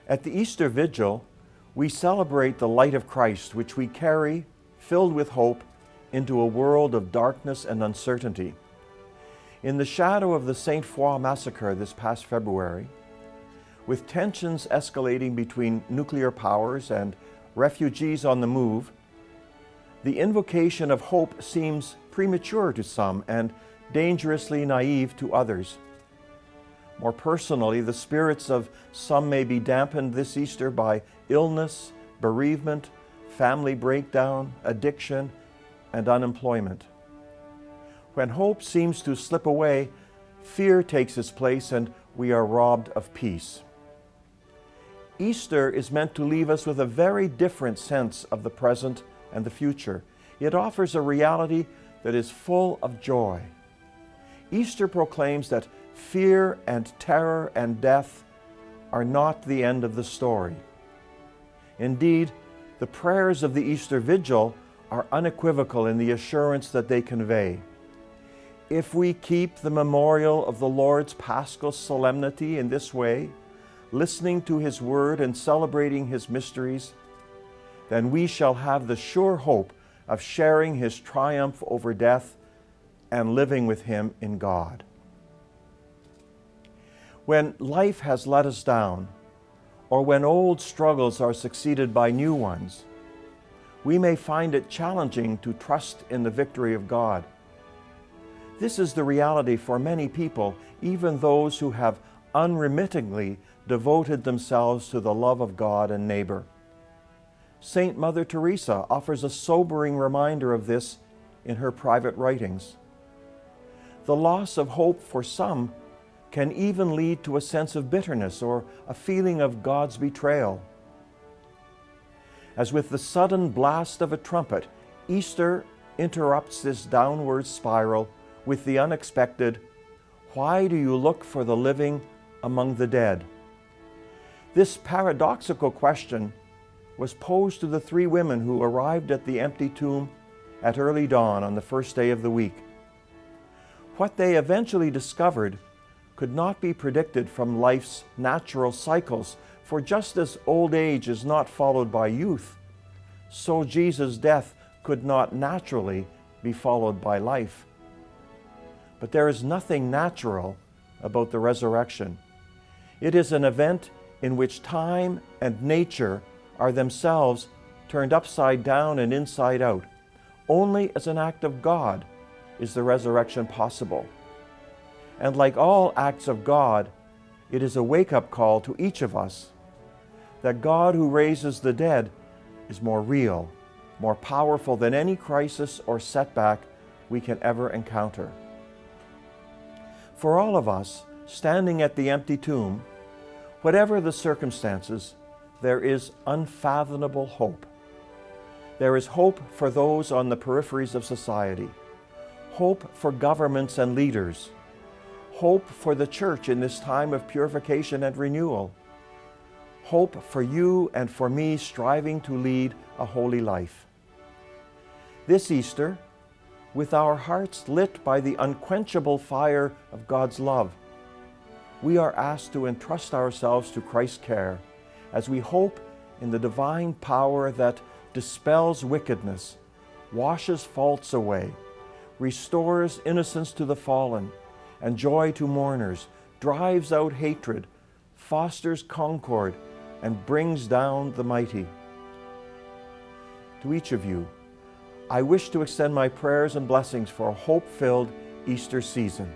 At the Easter Vigil, we celebrate the light of Christ, which we carry, filled with hope, into a world of darkness and uncertainty. In the shadow of the St. Foy massacre this past February, with tensions escalating between nuclear powers and refugees on the move, the invocation of hope seems premature to some and dangerously naive to others. More personally, the spirits of some may be dampened this Easter by illness, bereavement, family breakdown, addiction, and unemployment. When hope seems to slip away, fear takes its place and we are robbed of peace. Easter is meant to leave us with a very different sense of the present and the future. It offers a reality that is full of joy. Easter proclaims that fear and terror and death are not the end of the story. Indeed, the prayers of the Easter Vigil are unequivocal in the assurance that they convey. If we keep the memorial of the Lord's Paschal solemnity in this way, listening to His Word and celebrating His mysteries, then we shall have the sure hope of sharing His triumph over death and living with Him in God. When life has let us down, or when old struggles are succeeded by new ones, we may find it challenging to trust in the victory of God. This is the reality for many people, even those who have unremittingly devoted themselves to the love of God and neighbor. Saint Mother Teresa offers a sobering reminder of this in her private writings. The loss of hope for some can even lead to a sense of bitterness or a feeling of God's betrayal. As with the sudden blast of a trumpet, Easter interrupts this downward spiral with the unexpected, "Why do you look for the living among the dead?" This paradoxical question was posed to the three women who arrived at the empty tomb at early dawn on the first day of the week. What they eventually discovered could not be predicted from life's natural cycles, for just as old age is not followed by youth, so Jesus' death could not naturally be followed by life. But there is nothing natural about the resurrection. It is an event in which time and nature are themselves turned upside down and inside out. Only as an act of God is the resurrection possible. And like all acts of God, it is a wake-up call to each of us that God who raises the dead is more real, more powerful than any crisis or setback we can ever encounter. For all of us, standing at the empty tomb, whatever the circumstances, there is unfathomable hope. There is hope for those on the peripheries of society, hope for governments and leaders, hope for the church in this time of purification and renewal, hope for you and for me striving to lead a holy life. This Easter, with our hearts lit by the unquenchable fire of God's love, we are asked to entrust ourselves to Christ's care as we hope in the divine power that dispels wickedness, washes faults away, restores innocence to the fallen, and joy to mourners, drives out hatred, fosters concord, and brings down the mighty. To each of you, I wish to extend my prayers and blessings for a hope-filled Easter season.